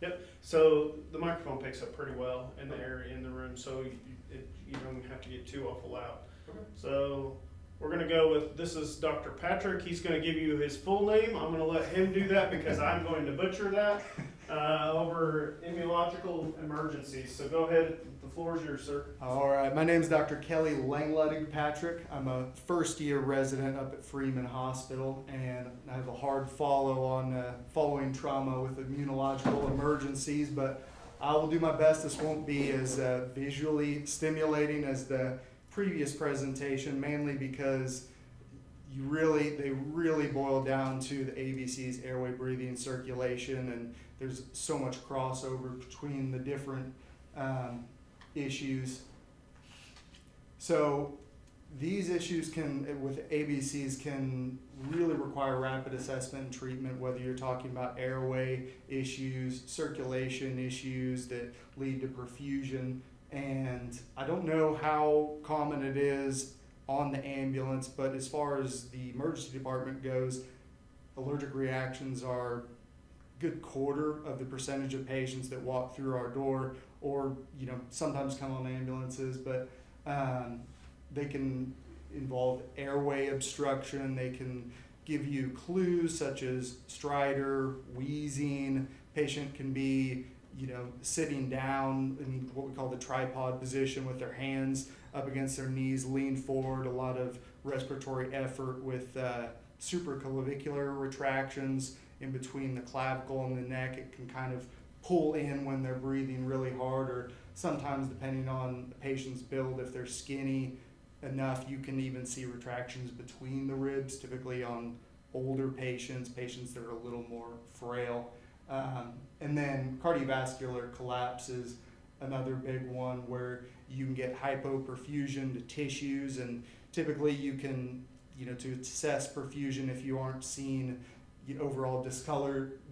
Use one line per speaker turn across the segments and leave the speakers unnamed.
Yep. So the microphone picks up pretty well in the area in the room, so you don't have to get too awful loud.
Okay.
So we're going to go with, this is Dr. Patrick. He's going to give you his full name. I'm going to let him do that because I'm going to butcher that over Immunological Emergencies. So go ahead. The floor is yours, sir.
All right, my name is Dr. Kelly Langeluttig-Patrick. I'm a first-year resident up at Freeman Hospital, and I have a hard follow on following trauma with immunological emergencies, but I will do my best. This won't be as visually stimulating as the previous presentation, mainly because they really boil down to the ABCs, airway, breathing, circulation, and there's so much crossover between the different issues. So these issues with ABCs can really require rapid assessment and treatment, whether you're talking about airway issues, circulation issues that lead to perfusion. And I don't know how common it is on the ambulance, but as far as the emergency department goes, allergic reactions are a good quarter of the percentage of patients that walk through our door, or sometimes come on ambulances, but they can involve airway obstruction. They can give you clues such as stridor, wheezing. Patient can be sitting down in what we call the tripod position with their hands up against their knees, lean forward, a lot of respiratory effort with supraclavicular retractions in between the clavicle and the neck. It can kind of pull in when they're breathing really hard, or sometimes, depending on the patient's build, if they're skinny enough, you can even see retractions between the ribs, typically on older patients that are a little more frail. And then cardiovascular collapse is another big one, where you can get hypoperfusion to tissues, and typically you can, to assess perfusion, if you aren't seeing overall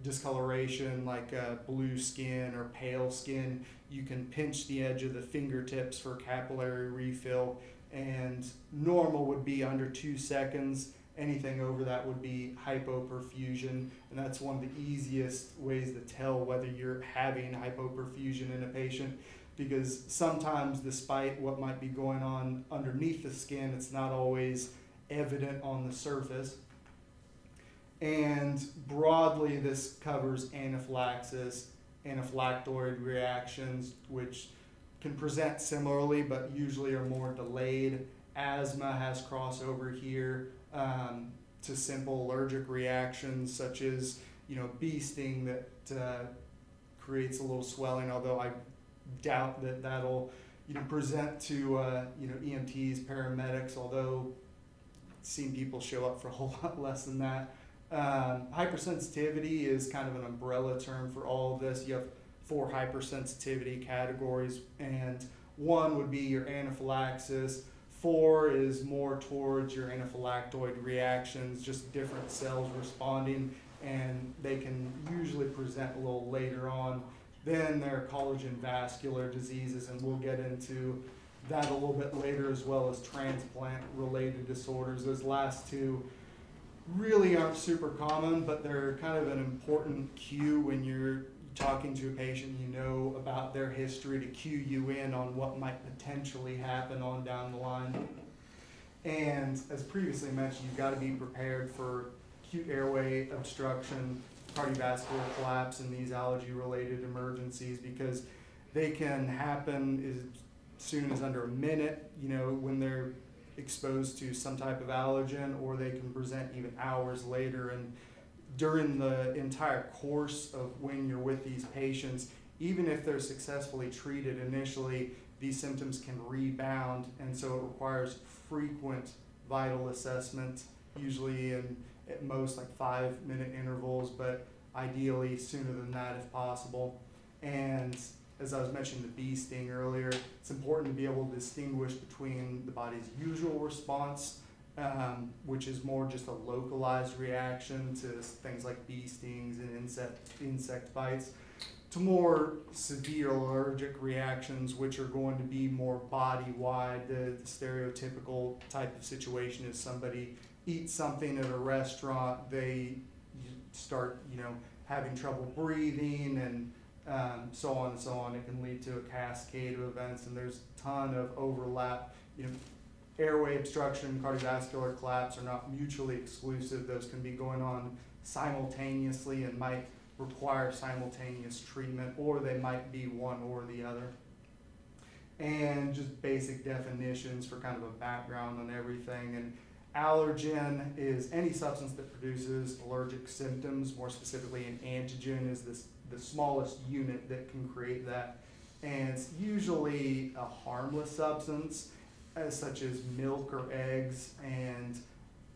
discoloration like blue skin or pale skin, you can pinch the edge of the fingertips for capillary refill, and normal would be under 2 seconds. Anything over that would be hypoperfusion, and that's one of the easiest ways to tell whether you're having hypoperfusion in a patient, because sometimes, despite what might be going on underneath the skin, it's not always evident on the surface. And broadly, this covers anaphylaxis, anaphylactoid reactions, which can present similarly but usually are more delayed. Asthma has crossover here to simple allergic reactions such as bee sting that creates a little swelling, although I doubt that that'll present to EMTs, paramedics, although I've seen people show up for a whole lot less than that. Hypersensitivity is kind of an umbrella term for all of this. You have 4 hypersensitivity categories, and 1 would be your anaphylaxis. 4 is more towards your anaphylactoid reactions, just different cells responding, and they can usually present a little later on. Then there are collagen vascular diseases, and we'll get into that a little bit later, as well as transplant-related disorders. Those last 2 really aren't super common, but they're kind of an important cue when you're talking to a patient, about their history, to cue you in on what might potentially happen on down the line. And as previously mentioned, you've got to be prepared for acute airway obstruction, cardiovascular collapse, and these allergy-related emergencies, because they can happen as soon as under a minute, when they're exposed to some type of allergen, or they can present even hours later. And during the entire course of when you're with these patients, even if they're successfully treated initially, these symptoms can rebound, and so it requires frequent vital assessment, usually in at most like 5-minute intervals, but ideally sooner than that if possible. And as I was mentioning the bee sting earlier, it's important to be able to distinguish between the body's usual response, which is more just a localized reaction to things like bee stings and insect bites, to more severe allergic reactions, which are going to be more body-wide. The stereotypical type of situation is somebody eats something at a restaurant, they start, having trouble breathing, and so on and so on. It can lead to a cascade of events, and there's a ton of overlap. Airway obstruction, cardiovascular collapse are not mutually exclusive. Those can be going on simultaneously and might require simultaneous treatment, or they might be one or the other. And just basic definitions for kind of a background on everything. And allergen is any substance that produces allergic symptoms. More specifically, an antigen is the smallest unit that can create that. And it's usually a harmless substance, such as milk or eggs, and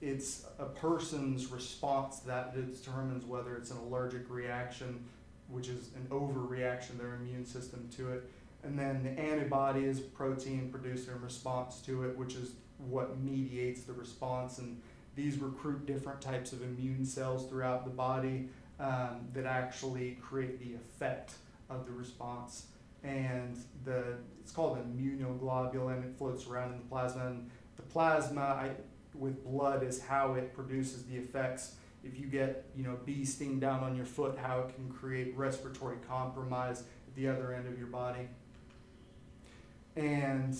it's a person's response to that determines whether it's an allergic reaction, which is an overreaction of their immune system to it. And then the antibody is protein produced in response to it, which is what mediates the response. And these recruit different types of immune cells throughout the body that actually create the effect of the response. And it's called an immunoglobulin. It floats around in the plasma. And the plasma with blood is how it produces the effects. If you get bee sting down on your foot, how it can create respiratory compromise at the other end of your body. And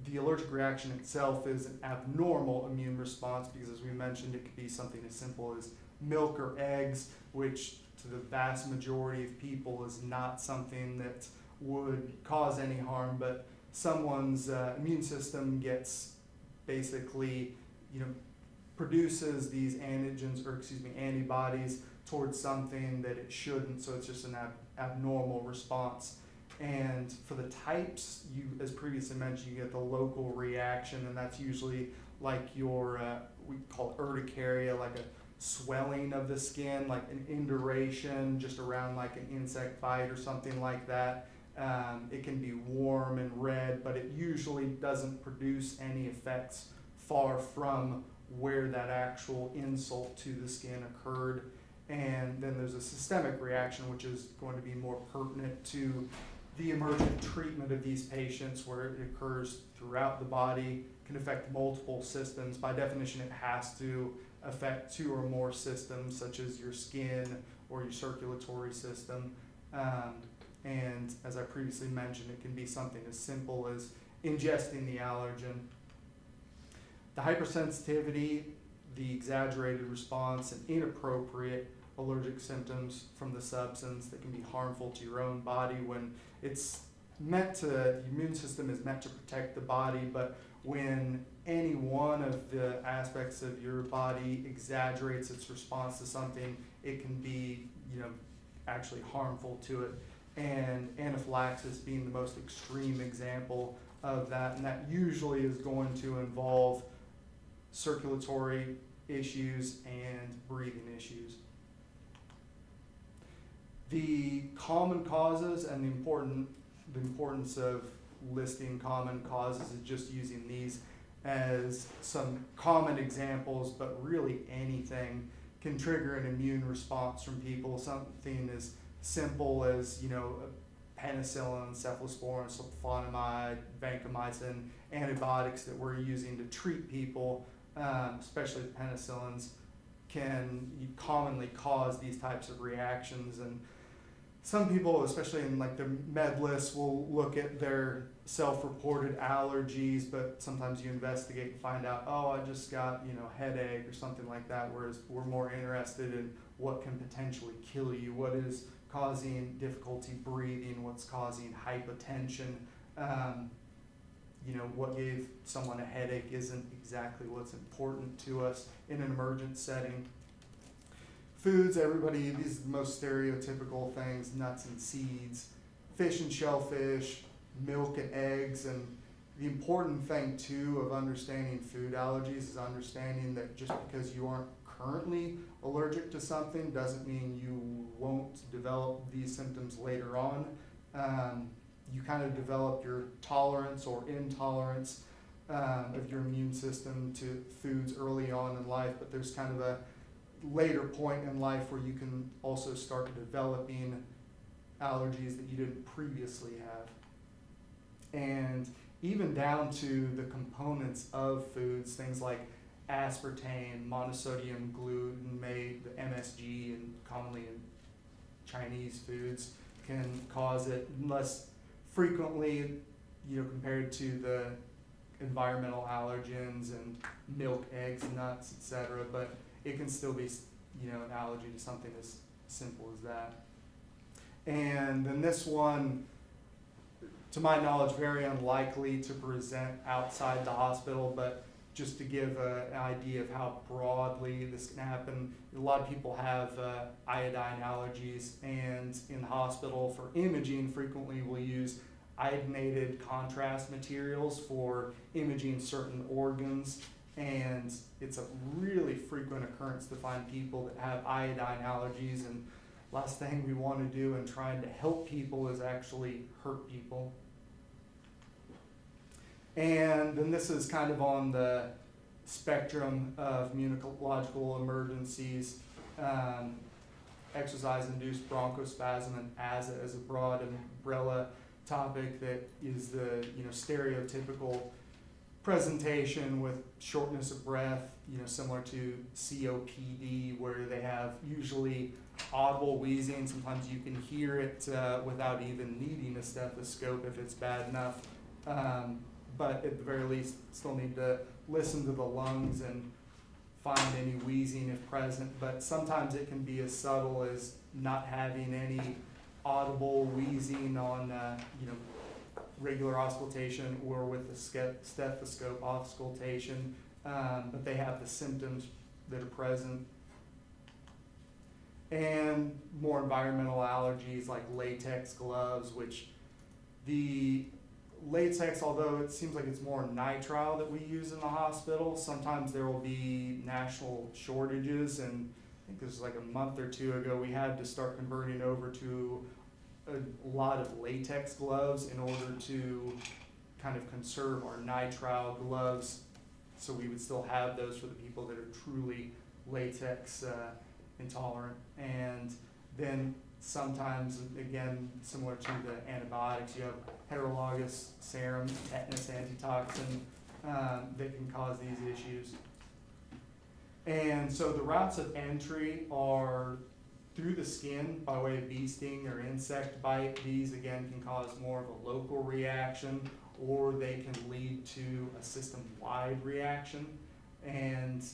the allergic reaction itself is an abnormal immune response because, as we mentioned, it could be something as simple as milk or eggs, which to the vast majority of people is not something that would cause any harm, but someone's immune system gets basically, produces these antibodies towards something that it shouldn't, so it's just an abnormal response. And for the types, as previously mentioned, you get the local reaction, and that's usually like your, we call it urticaria, like a swelling of the skin, like an induration just around like an insect bite or something like that. It can be warm and red, but it usually doesn't produce any effects far from where that actual insult to the skin occurred. And then there's a systemic reaction, which is going to be more pertinent to the emergent treatment of these patients, where it occurs throughout the body, can affect multiple systems. By definition, it has to affect two or more systems, such as your skin or your circulatory system. And as I previously mentioned, it can be something as simple as ingesting the allergen. The hypersensitivity, the exaggerated response, and inappropriate allergic symptoms from the substance that can be harmful to your own body when the immune system is meant to protect the body, but when any one of the aspects of your body exaggerates its response to something, it can be, actually harmful to it. And anaphylaxis being the most extreme example of that, and that usually is going to involve circulatory issues and breathing issues. The common causes and the importance of listing common causes is just using these as some common examples, but really anything can trigger an immune response from people. Something as simple as, penicillin, cephalosporin, sulfonamide, vancomycin, antibiotics that we're using to treat people, especially the penicillins, can commonly cause these types of reactions. And some people, especially in like the med list, will look at their self-reported allergies, but sometimes you investigate and find out, I just got, headache or something like that, whereas we're more interested in what can potentially kill you, what is causing difficulty breathing, what's causing hypotension. What gave someone a headache isn't exactly what's important to us in an emergent setting. Foods, these are the most stereotypical things: nuts and seeds, fish and shellfish, milk and eggs. And the important thing too of understanding food allergies is understanding that just because you aren't currently allergic to something doesn't mean you won't develop these symptoms later on. You kind of develop your tolerance or intolerance of your immune system to foods early on in life, but there's kind of a later point in life where you can also start developing allergies that you didn't previously have. And even down to the components of foods, things like aspartame, monosodium glutamate, the MSG, and commonly in Chinese foods, can cause it, less frequently, compared to the environmental allergens and milk, eggs, nuts, etc. But it can still be, an allergy to something as simple as that. And then this one, to my knowledge, very unlikely to present outside the hospital, but just to give an idea of how broadly this can happen, a lot of people have iodine allergies, and in the hospital for imaging, frequently we'll use iodinated contrast materials for imaging certain organs, and it's a really frequent occurrence to find people that have iodine allergies, and last thing we want to do in trying to help people is actually hurt people. And then this is kind of on the spectrum of immunological emergencies. Exercise-induced bronchospasm and asthma as a broad umbrella topic that is the stereotypical presentation with shortness of breath, similar to COPD, where they have usually audible wheezing. Sometimes you can hear it without even needing a stethoscope if it's bad enough. But at the very least, still need to listen to the lungs and find any wheezing if present. But sometimes it can be as subtle as not having any audible wheezing on regular auscultation or with the stethoscope auscultation, but they have the symptoms that are present. And more environmental allergies like latex gloves, which the latex, although it seems like it's more nitrile that we use in the hospital, sometimes there will be national shortages, and I think this was like a month or two ago, we had to start converting over to a lot of latex gloves in order to kind of conserve our nitrile gloves, so we would still have those for the people that are truly latex intolerant. And then sometimes, again, similar to the antibiotics, you have heterologous serum, tetanus antitoxin that can cause these issues. And so the routes of entry are through the skin by way of bee sting or insect bite. These, again, can cause more of a local reaction, or they can lead to a system-wide reaction. And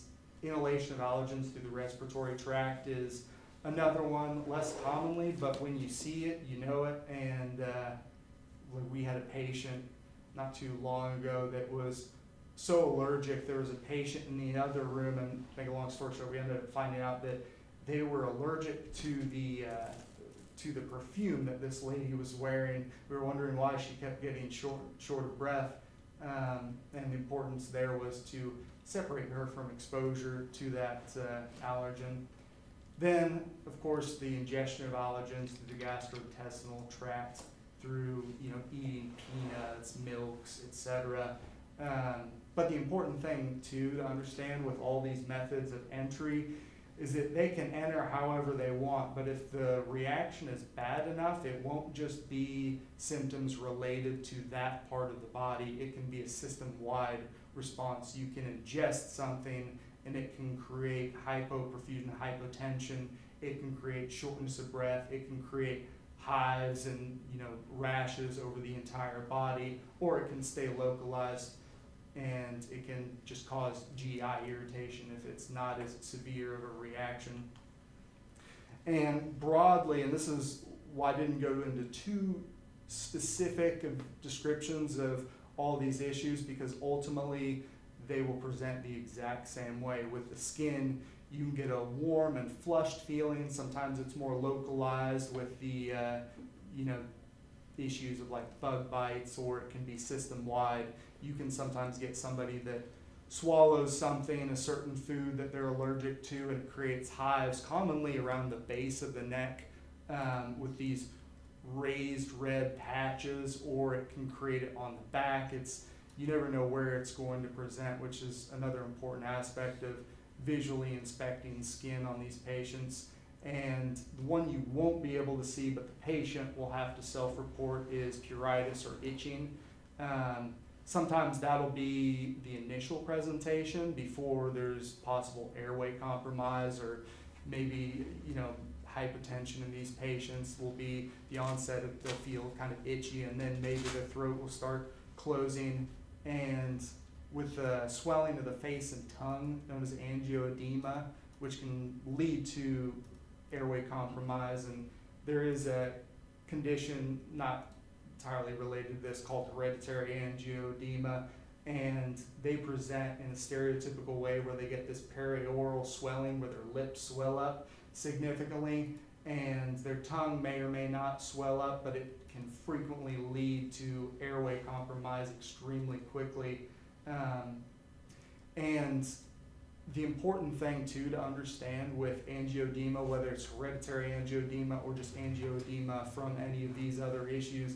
inhalation of allergens through the respiratory tract is another one, less commonly, but when you see it, you know it. And we had a patient not too long ago that was so allergic. There was a patient in the other room, and to make a long story short, we ended up finding out that they were allergic to the perfume that this lady was wearing. We were wondering why she kept getting short of breath, and the importance there was to separate her from exposure to that allergen. Then, of course, the ingestion of allergens through the gastrointestinal tract, through eating peanuts, milks, etc. But the important thing too to understand with all these methods of entry is that they can enter however they want, but if the reaction is bad enough, it won't just be symptoms related to that part of the body. It can be a system-wide response. You can ingest something and it can create hypoperfusion, hypotension. It can create shortness of breath. It can create hives and rashes over the entire body, or it can stay localized, and it can just cause GI irritation if it's not as severe of a reaction. And broadly, and this is why I didn't go into too specific of descriptions of all these issues, because ultimately they will present the exact same way. With the skin, you can get a warm and flushed feeling. Sometimes it's more localized with the issues of like bug bites, or it can be system-wide. You can sometimes get somebody that swallows something, a certain food that they're allergic to, and it creates hives, commonly around the base of the neck, with these raised red patches, or it can create it on the back. You never know where it's going to present, which is another important aspect of visually inspecting skin on these patients. And the one you won't be able to see, but the patient will have to self-report, is pruritus or itching. Sometimes that'll be the initial presentation before there's possible airway compromise, or maybe hypotension in these patients will be the onset of they'll feel kind of itchy, and then maybe the throat will start closing. And with the swelling of the face and tongue, known as angioedema, which can lead to airway compromise. And there is a condition not entirely related to this called hereditary angioedema, and they present in a stereotypical way where they get this perioral swelling where their lips swell up significantly, and their tongue may or may not swell up, but it can frequently lead to airway compromise extremely quickly. And the important thing too to understand with angioedema, whether it's hereditary angioedema or just angioedema from any of these other issues,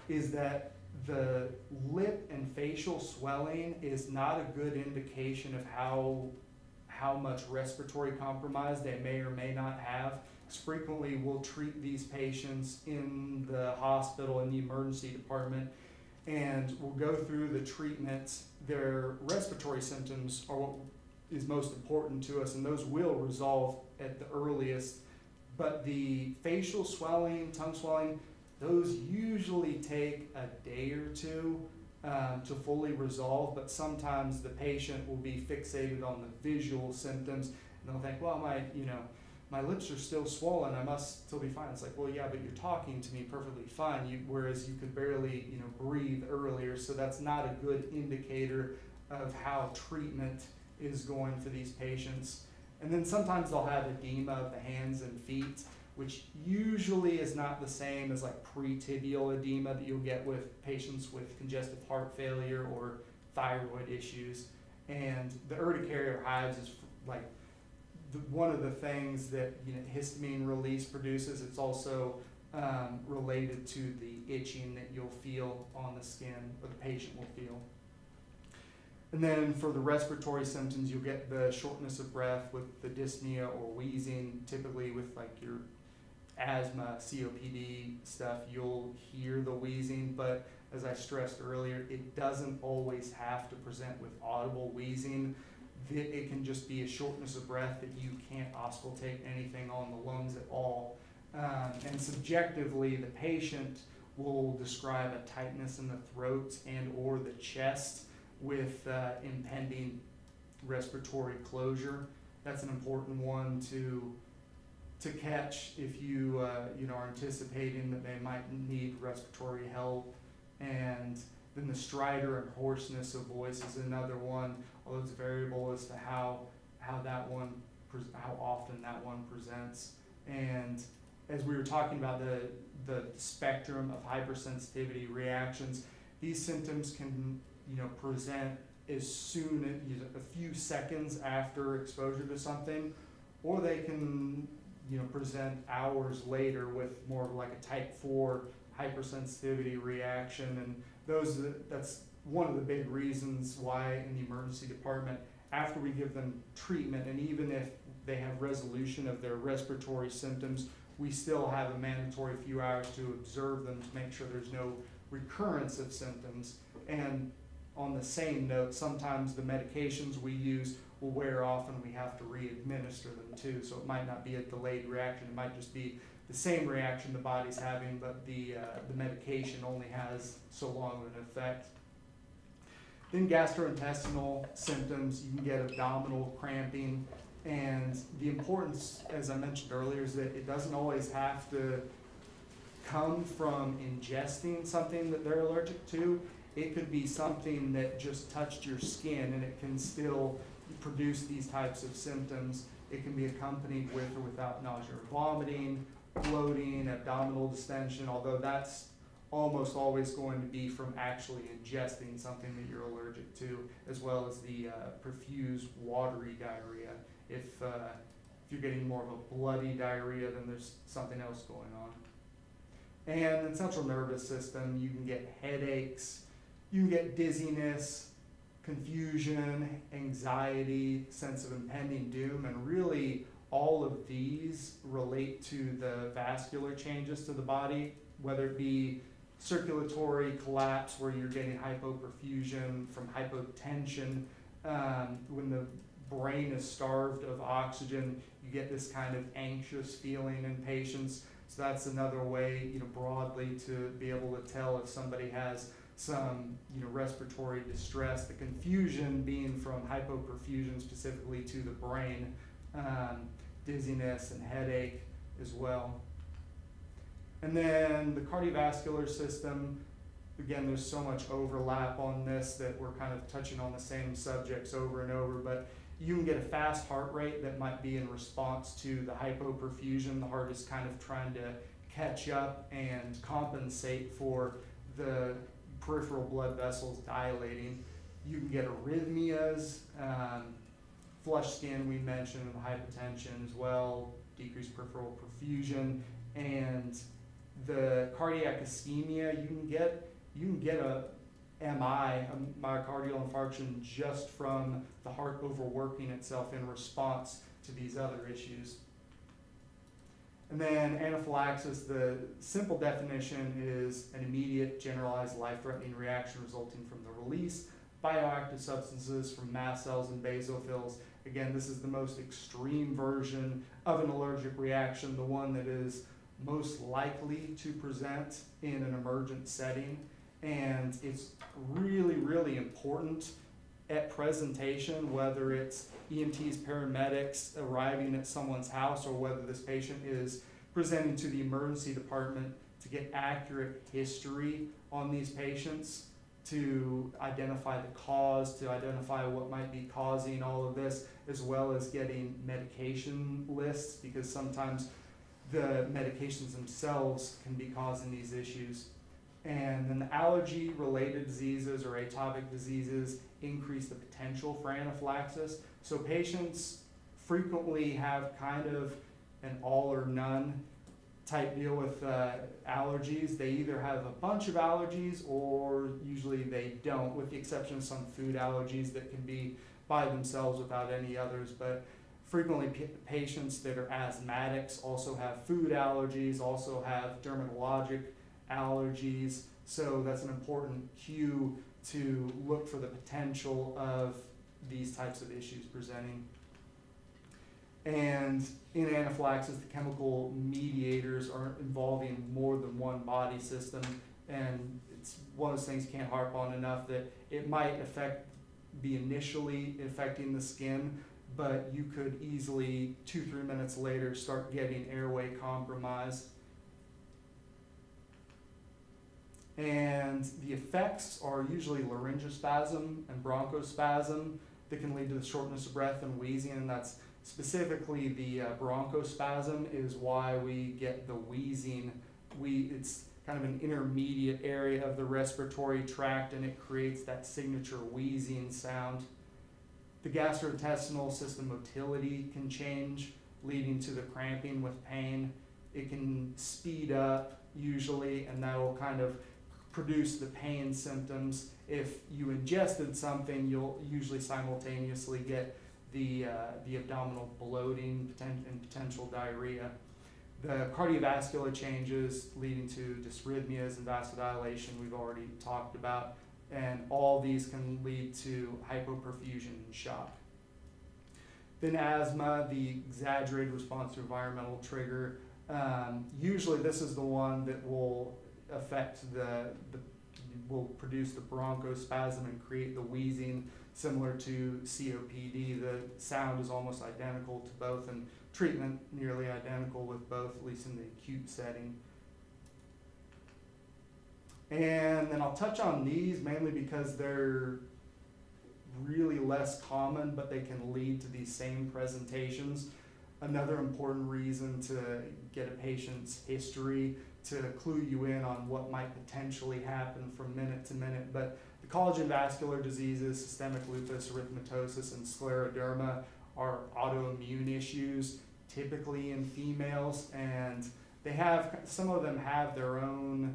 is that the lip and facial swelling is not a good indication of how much respiratory compromise they may or may not have. Because frequently we'll treat these patients in the hospital, in the emergency department, and we'll go through the treatments. Their respiratory symptoms are what is most important to us, and those will resolve at the earliest. But the facial swelling, tongue swelling, those usually take a day or two to fully resolve, but sometimes the patient will be fixated on the visual symptoms, and they'll think, well, my lips are still swollen, I must still be fine. It's like, well, yeah, but you're talking to me perfectly fine, whereas you could barely, breathe earlier, so that's not a good indicator of how treatment is going for these patients. And then sometimes they'll have edema of the hands and feet, which usually is not the same as like pre-tibial edema that you'll get with patients with congestive heart failure or thyroid issues. And the urticaria hives is like one of the things that histamine release produces. It's also related to the itching that you'll feel on the skin, or the patient will feel. And then for the respiratory symptoms, you'll get the shortness of breath with the dyspnea or wheezing. Typically with like your asthma, COPD stuff, you'll hear the wheezing, but as I stressed earlier, it doesn't always have to present with audible wheezing. It can just be a shortness of breath that you can't auscultate anything on the lungs at all. And subjectively, the patient will describe a tightness in the throat and or the chest with impending respiratory closure. That's an important one to catch if you are anticipating that they might need respiratory help. And then the stridor and hoarseness of voice is another one, although it's variable as to how often that one presents. And as we were talking about the spectrum of hypersensitivity reactions, these symptoms can present as soon as a few seconds after exposure to something, or they can present hours later with more of like a type 4 hypersensitivity reaction. And that's one of the big reasons why in the emergency department, after we give them treatment, and even if they have resolution of their respiratory symptoms, we still have a mandatory few hours to observe them to make sure there's no recurrence of symptoms. And on the same note, sometimes the medications we use will wear off and we have to re-administer them too. So it might not be a delayed reaction, it might just be the same reaction the body's having, but the medication only has so long of an effect. Then gastrointestinal symptoms, you can get abdominal cramping, and the importance, as I mentioned earlier, is that it doesn't always have to come from ingesting something that they're allergic to. It could be something that just touched your skin and it can still produce these types of symptoms. It can be accompanied with or without nausea or vomiting, bloating, abdominal distension, although that's almost always going to be from actually ingesting something that you're allergic to, as well as the profuse watery diarrhea. If you're getting more of a bloody diarrhea, then there's something else going on. And in central nervous system, you can get headaches, you can get dizziness, confusion, anxiety, sense of impending doom, and really all of these relate to the vascular changes to the body, whether it be circulatory collapse where you're getting hypoperfusion from hypotension, when the brain is starved of oxygen, you get this kind of anxious feeling in patients. So that's another way, broadly to be able to tell if somebody has some, respiratory distress. The confusion being from hypoperfusion specifically to the brain, dizziness and headache as well. And then the cardiovascular system, again, there's so much overlap on this that we're kind of touching on the same subjects over and over, but you can get a fast heart rate that might be in response to the hypoperfusion. The heart is kind of trying to catch up and compensate for the peripheral blood vessels dilating. You can get arrhythmias, flushed skin we mentioned, hypotension as well, decreased peripheral perfusion, and the cardiac ischemia. You can get a MI, a myocardial infarction, just from the heart overworking itself in response to these other issues. And then anaphylaxis, the simple definition is an immediate, generalized, life-threatening reaction resulting from the release of bioactive substances from mast cells and basophils. Again, this is the most extreme version of an allergic reaction, the one that is most likely to present in an emergent setting. And it's really, really important at presentation, whether it's EMTs, paramedics arriving at someone's house, or whether this patient is presenting to the emergency department, to get accurate history on these patients, to identify the cause, to identify what might be causing all of this, as well as getting medication lists, because sometimes the medications themselves can be causing these issues. And then the allergy-related diseases or atopic diseases increase the potential for anaphylaxis. So patients frequently have kind of an all or none type deal with allergies. They either have a bunch of allergies or usually they don't, with the exception of some food allergies that can be by themselves without any others. But frequently patients that are asthmatics also have food allergies, also have dermatologic allergies, so that's an important cue to look for the potential of these types of issues presenting. And in anaphylaxis, the chemical mediators are involving more than one body system, and it's one of those things you can't harp on enough that it might be initially affecting the skin, but you could easily 2-3 minutes later start getting airway compromise. And the effects are usually laryngospasm and bronchospasm that can lead to the shortness of breath and wheezing, and that's specifically the bronchospasm is why we get the wheezing. It's kind of an intermediate area of the respiratory tract, and it creates that signature wheezing sound. The gastrointestinal system motility can change, leading to the cramping with pain. It can speed up usually, and that will kind of produce the pain symptoms. If you ingested something, you'll usually simultaneously get the abdominal bloating and potential diarrhea. The cardiovascular changes leading to dysrhythmias and vasodilation we've already talked about, and all these can lead to hypoperfusion and shock. Then asthma, the exaggerated response to environmental trigger. Usually this is the one that will affect will produce the bronchospasm and create the wheezing, similar to COPD. The sound is almost identical to both, and treatment nearly identical with both, at least in the acute setting. And then I'll touch on these mainly because they're really less common, but they can lead to these same presentations. Another important reason to get a patient's history to clue you in on what might potentially happen from minute to minute. But the collagen vascular diseases, systemic lupus, erythematosus, and scleroderma are autoimmune issues, typically in females, and some of them have their own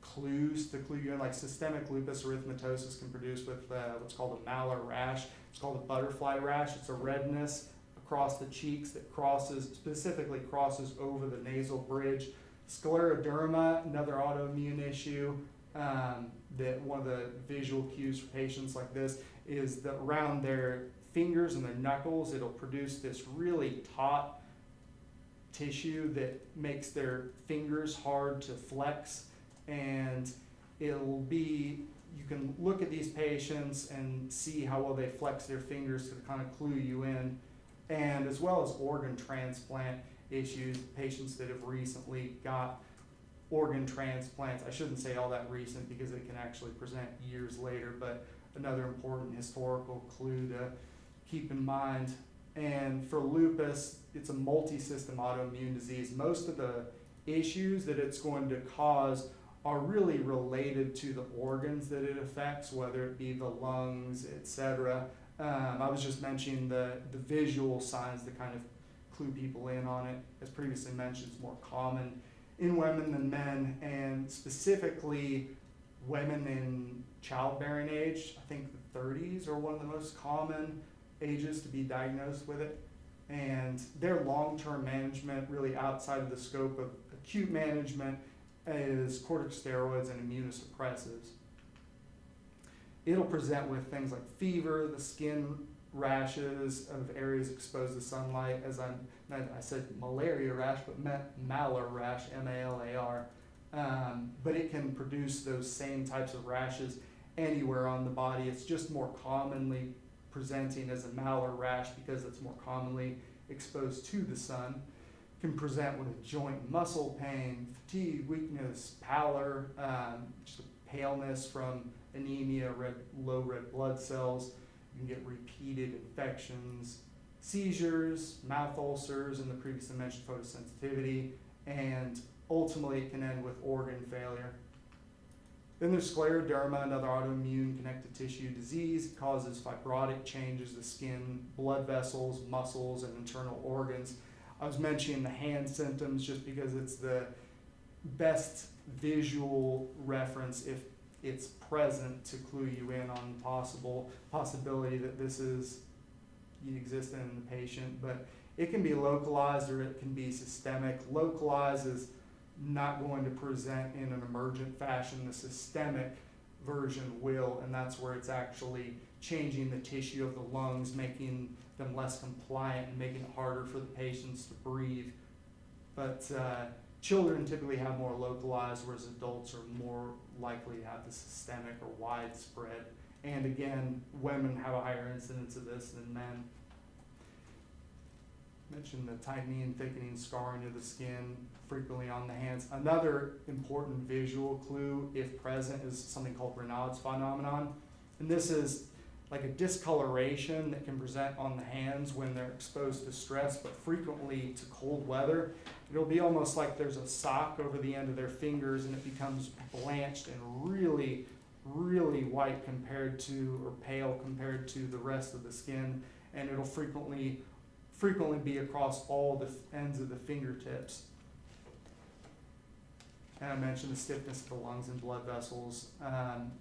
clues to clue you in, like systemic lupus erythematosus can produce with what's called a malar rash. It's called a butterfly rash. It's a redness across the cheeks that specifically crosses over the nasal bridge. Scleroderma, another autoimmune issue, that one of the visual cues for patients like this is that around their fingers and their knuckles, it'll produce this really taut tissue that makes their fingers hard to flex, and you can look at these patients and see how well they flex their fingers to kind of clue you in, and as well as organ transplant issues, patients that have recently got organ transplants. I shouldn't say all that recent because it can actually present years later, but another important historical clue to keep in mind. And for lupus, it's a multi-system autoimmune disease. Most of the issues that it's going to cause are really related to the organs that it affects, whether it be the lungs, etc. I was just mentioning the visual signs that kind of clue people in on it. As previously mentioned, it's more common in women than men, and specifically women in childbearing age. I think the 30s are one of the most common ages to be diagnosed with it, and their long-term management, really outside of the scope of acute management, is corticosteroids and immunosuppressives. It'll present with things like fever, the skin rashes of areas exposed to sunlight, as I said malaria rash, but malar rash, M-A-L-A-R, but it can produce those same types of rashes anywhere on the body. It's just more commonly presenting as a malar rash because it's more commonly exposed to the sun. Can present with joint muscle pain, fatigue, weakness, pallor, just paleness from anemia, low red blood cells. You can get repeated infections, seizures, mouth ulcers, and the previously mentioned photosensitivity, and ultimately it can end with organ failure. Then there's scleroderma, another autoimmune connective tissue disease. It causes fibrotic changes to skin, blood vessels, muscles, and internal organs. I was mentioning the hand symptoms just because it's the best visual reference if it's present to clue you in on possibility that this is existent in the patient. But it can be localized or it can be systemic. Localized is not going to present in an emergent fashion. The systemic version will, and that's where it's actually changing the tissue of the lungs, making them less compliant and making it harder for the patients to breathe. But children typically have more localized, whereas adults are more likely to have the systemic or widespread. And again, women have a higher incidence of this than men. Mentioned the tightening and thickening scarring of the skin frequently on the hands. Another important visual clue, if present, is something called Raynaud's phenomenon. And this is like a discoloration that can present on the hands when they're exposed to stress, but frequently to cold weather. It'll be almost like there's a sock over the end of their fingers and it becomes blanched and really, really white compared to, or pale compared to the rest of the skin. And it'll frequently be across all the ends of the fingertips. And I mentioned the stiffness of the lungs and blood vessels.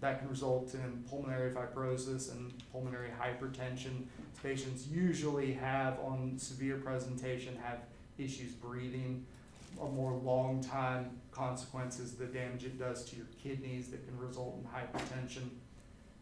That can result in pulmonary fibrosis and pulmonary hypertension. Patients usually have, on severe presentation, have issues breathing, or more long time consequences, the damage it does to your kidneys that can result in hypertension.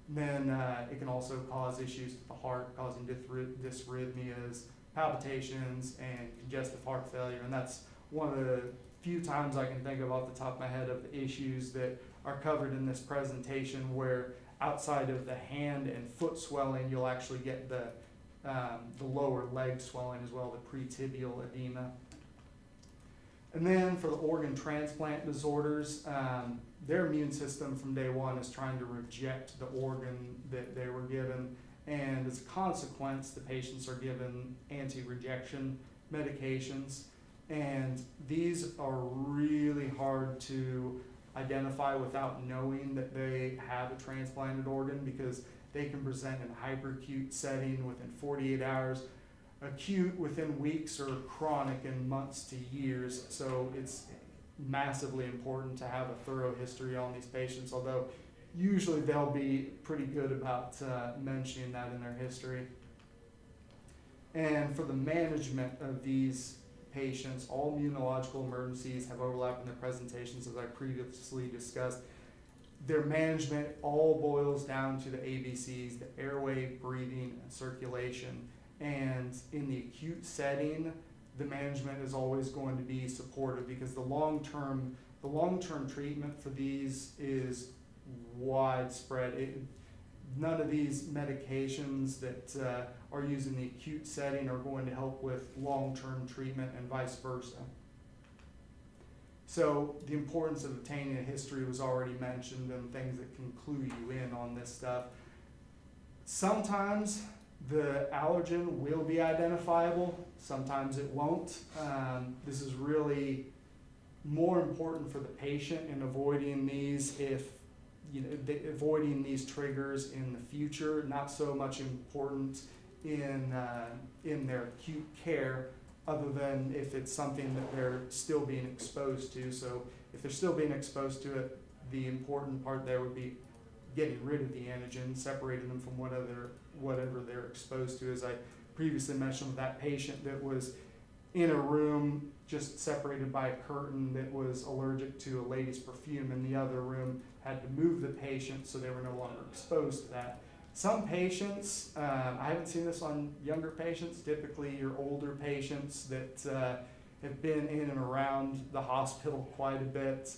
Then it can also cause issues with the heart, causing dysrhythmias, palpitations, and congestive heart failure. And that's one of the few times I can think of off the top of my head of the issues that are covered in this presentation, where outside of the hand and foot swelling, you'll actually get the lower leg swelling as well, the pretibial edema. And then for the organ transplant disorders, their immune system from day one is trying to reject the organ that they were given, and as a consequence, the patients are given anti-rejection medications. And these are really hard to identify without knowing that they have a transplanted organ, because they can present in a hyperacute setting within 48 hours, acute within weeks, or chronic in months to years. So it's massively important to have a thorough history on these patients, although usually they'll be pretty good about mentioning that in their history. And for the management of these patients, all immunological emergencies have overlap in their presentations, as I previously discussed. their management all boils down to the ABCs, the airway, breathing, and circulation. And in the acute setting, the management is always going to be supportive because the long-term treatment for these is widespread. None of these medications that are used in the acute setting are going to help with long-term treatment and vice versa. So the importance of obtaining a history was already mentioned, and things that can clue you in on this stuff. Sometimes the allergen will be identifiable, sometimes it won't. This is really more important for the patient in avoiding these avoiding these triggers in the future, not so much important in their acute care, other than if it's something that they're still being exposed to. So if they're still being exposed to it, the important part there would be getting rid of the antigen, separating them from whatever they're exposed to. As I previously mentioned with that patient that was in a room just separated by a curtain that was allergic to a lady's perfume, in the other room had to move the patient so they were no longer exposed to that. Some patients, I haven't seen this on younger patients, typically your older patients that have been in and around the hospital quite a bit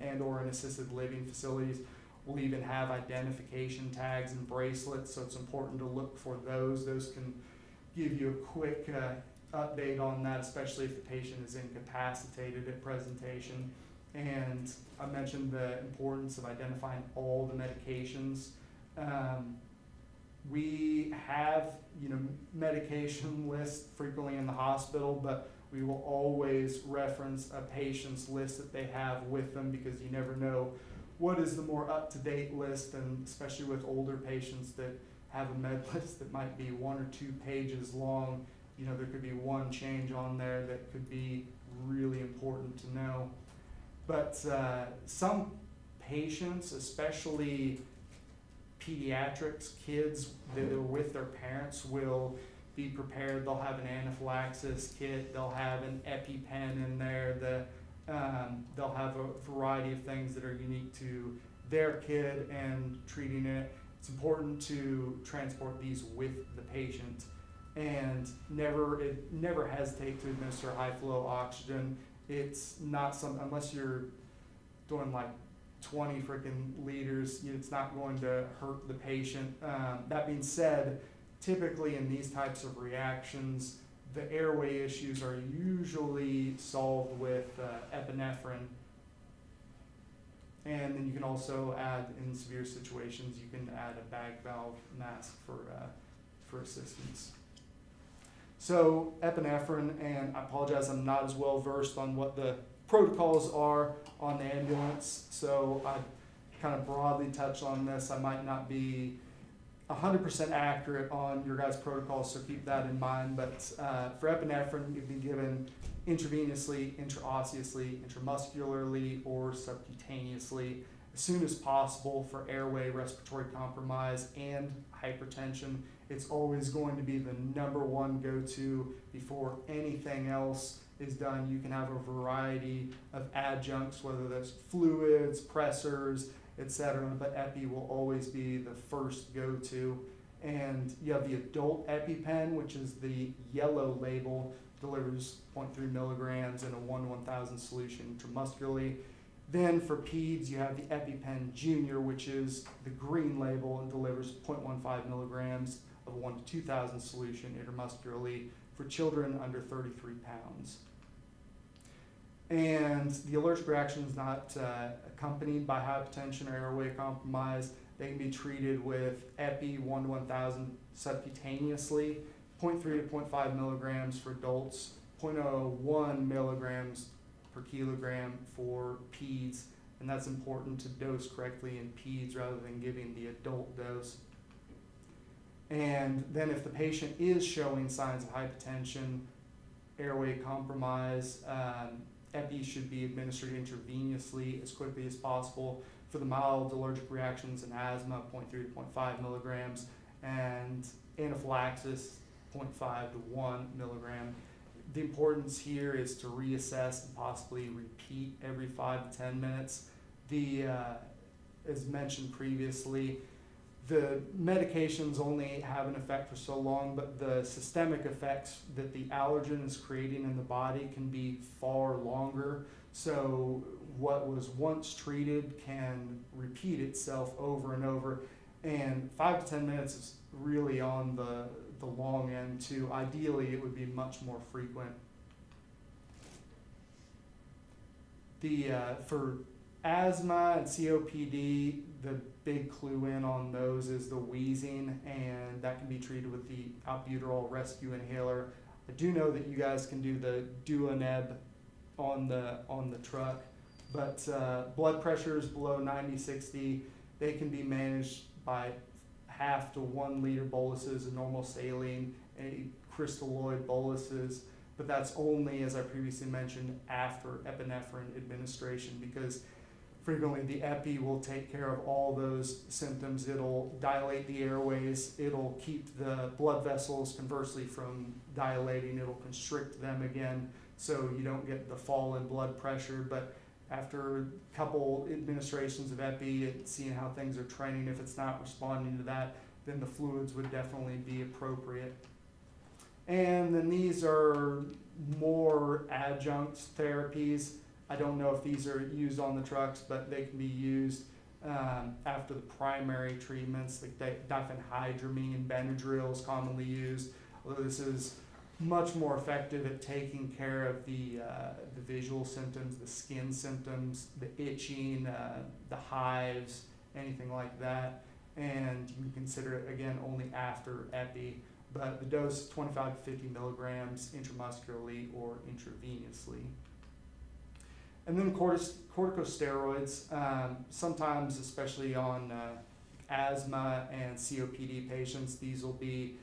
and or in assisted living facilities will even have identification tags and bracelets, so it's important to look for those. Those can give you a quick update on that, especially if the patient is incapacitated at presentation. And I mentioned the importance of identifying all the medications. We have, medication lists frequently in the hospital, but we will always reference a patient's list that they have with them, because you never know what is the more up-to-date list, and especially with older patients that have a med list that might be 1 or 2 pages long. There could be one change on there that could be really important to know. But some patients, especially pediatrics, kids that are with their parents, will be prepared. They'll have an anaphylaxis kit, they'll have an EpiPen in there, they'll have a variety of things that are unique to their kid and treating it. It's important to transport these with the patient, and never hesitate to administer high flow oxygen. It's not something, unless you're doing like 20 freaking liters, it's not going to hurt the patient. That being said, typically in these types of reactions, the airway issues are usually solved with epinephrine. And then you can also add, in severe situations, you can add a bag valve mask for assistance. So epinephrine, and I apologize, I'm not as well versed on what the protocols are on the ambulance, so I kind of broadly touch on this. I might not be 100% accurate on your guys' protocols, so keep that in mind. But for epinephrine, you've been given intravenously, intraosseously, intramuscularly, or subcutaneously as soon as possible for airway, respiratory compromise, and hypertension. It's always going to be the #1 go-to before anything else is done. You can have a variety of adjuncts, whether that's fluids, pressors, etc., but epi will always be the first go-to. And you have the adult EpiPen, which is the yellow label, delivers 0.3 milligrams in a 1 to 1,000 solution intramuscularly. Then for peds, you have the EpiPen Junior, which is the green label and delivers 0.15 milligrams of a 1 to 2,000 solution intramuscularly for children under 33 pounds. And the allergic reaction is not accompanied by hypertension or airway compromise. They can be treated with epi 1 to 1,000 subcutaneously, 0.3 to 0.5 milligrams for adults, 0.01 milligrams per kilogram for peds, and that's important to dose correctly in peds rather than giving the adult dose. And then if the patient is showing signs of hypertension, airway compromise, epi should be administered intravenously as quickly as possible. For the mild allergic reactions and asthma, 0.3 to 0.5 milligrams, and anaphylaxis, 0.5 to 1 milligram. The importance here is to reassess and possibly repeat every 5 to 10 minutes. as mentioned previously, the medications only have an effect for so long, but the systemic effects that the allergen is creating in the body can be far longer. So what was once treated can repeat itself over and over. And 5 to 10 minutes is really on the long end too. Ideally, it would be much more frequent. For asthma and COPD, the big clue in on those is the wheezing, and that can be treated with the albuterol rescue inhaler. I do know that you guys can do the Duaneb on the truck, but blood pressures below 90/60, they can be managed by half to 1 liter boluses of normal saline, a crystalloid boluses, but that's only, as I previously mentioned, after epinephrine administration, because frequently the epi will take care of all those symptoms. It'll dilate the airways, it'll keep the blood vessels conversely from dilating, it'll constrict them again so you don't get the fall in blood pressure. But after a couple administrations of epi and seeing how things are trending, if it's not responding to that, then the fluids would definitely be appropriate. And then these are more adjunct therapies. I don't know if these are used on the trucks, but they can be used after the primary treatments, like diphenhydramine, Benadryl is commonly used, although this is much more effective at taking care of the visual symptoms, the skin symptoms, the itching, the hives, anything like that. And you can consider it, again, only after epi, but the dose is 25 to 50 milligrams intramuscularly or intravenously. And then corticosteroids, sometimes, especially on asthma and COPD patients, these will be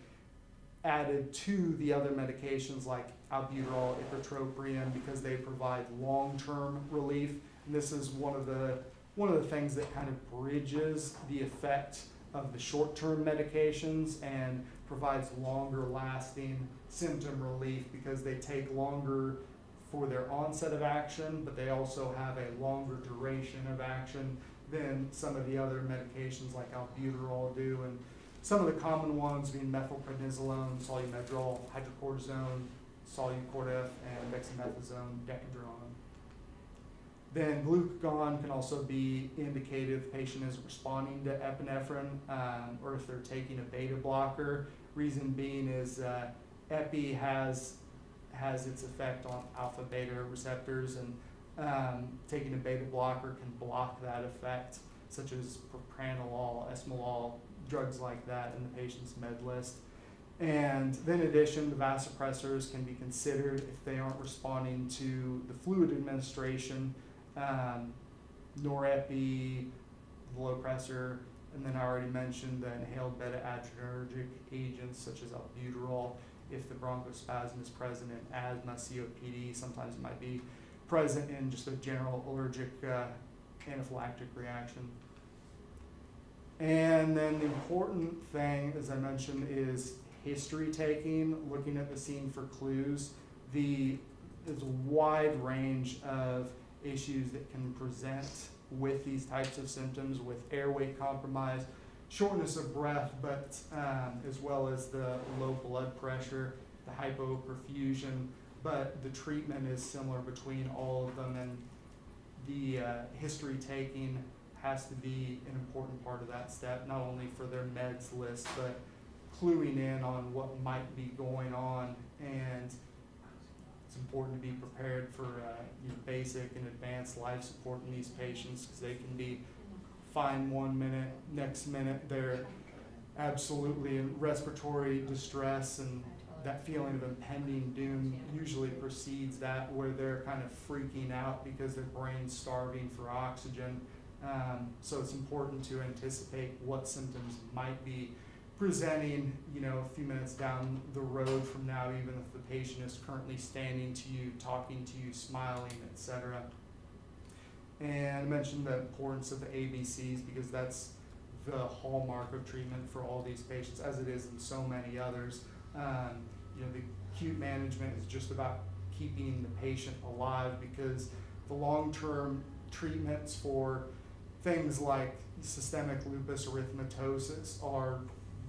added to the other medications like albuterol, ipratropium, because they provide long-term relief. And this is one of the things that kind of bridges the effect of the short-term medications and provides longer-lasting symptom relief, because they take longer for their onset of action, but they also have a longer duration of action than some of the other medications like albuterol do. And some of the common ones being methylprednisolone, solumedrol, hydrocortisone, Solu-Cortef, and dexamethasone, decadron. Then glucagon can also be indicated if the patient is responding to epinephrine or if they're taking a beta blocker. Reason being is epi has its effect on alpha beta receptors, and taking a beta blocker can block that effect, such as propranolol, esmolol, drugs like that in the patient's med list. And then in addition, the vasopressors can be considered if they aren't responding to the fluid administration, norepi, Velopressor, and then I already mentioned the inhaled beta-adrenergic agents such as albuterol. If the bronchospasm is present in asthma, COPD, sometimes it might be present in just a general allergic anaphylactic reaction. And then the important thing, as I mentioned, is history taking, looking at the scene for clues. There's a wide range of issues that can present with these types of symptoms, with airway compromise, shortness of breath, but as well as the low blood pressure, the hypoperfusion. But the treatment is similar between all of them, and the history taking has to be an important part of that step, not only for their meds list, but cluing in on what might be going on. And it's important to be prepared for basic and advanced life support in these patients, because they can be fine 1 minute, next minute they're absolutely in respiratory distress, and that feeling of impending doom usually precedes that, where they're kind of freaking out because their brain's starving for oxygen. So it's important to anticipate what symptoms might be presenting, a few minutes down the road from now, even if the patient is currently standing to you, talking to you, smiling, etc. And I mentioned the importance of the ABCs, because that's the hallmark of treatment for all these patients, as it is in so many others. The acute management is just about keeping the patient alive, because the long-term treatments for things like systemic lupus erythematosus are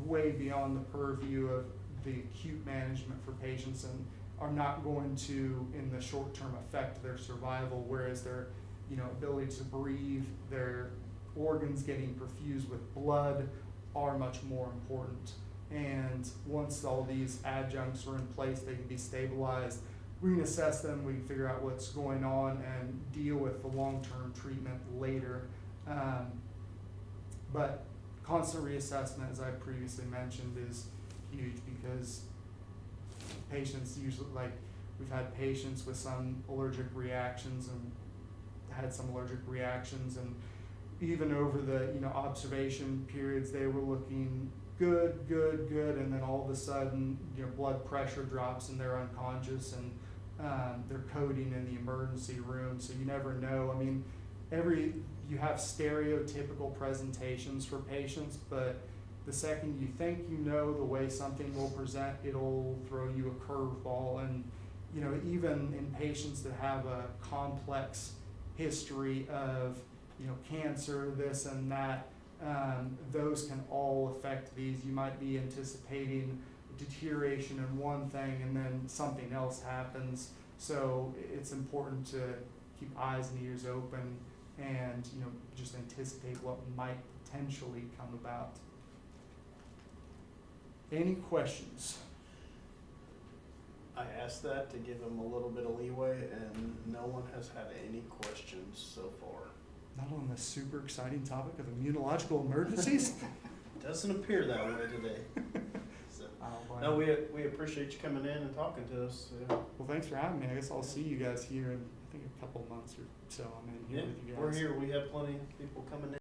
way beyond the purview of the acute management for patients and are not going to, in the short term, affect their survival, whereas their ability to breathe, their organs getting perfused with blood are much more important. And once all these adjuncts are in place, they can be stabilized. We can assess them, we can figure out what's going on and deal with the long-term treatment later. But constant reassessment, as I previously mentioned, is huge because patients usually, like, we've had patients with some allergic reactions and had some allergic reactions, and even over the observation periods, they were looking good, and then all of a sudden, blood pressure drops and they're unconscious, and they're coding in the emergency room. So you never know. I mean, you have stereotypical presentations for patients, but the second you think the way something will present, it'll throw you a curveball. And even in patients that have a complex history of cancer, this and that, those can all affect these. You might be anticipating deterioration in one thing and then something else happens. So it's important to keep eyes and ears open and just anticipate what might potentially come about. Any questions?
I asked that to give them a little bit of leeway, and no one has had any questions so far.
Not on the super exciting topic of immunological emergencies?
Doesn't appear that way today. So, no, we appreciate you coming in and talking to us.
Well, thanks for having me. I guess I'll see you guys here in, I think, a couple of months or so. I'm in here with you guys.
We're here. We have plenty of people coming in.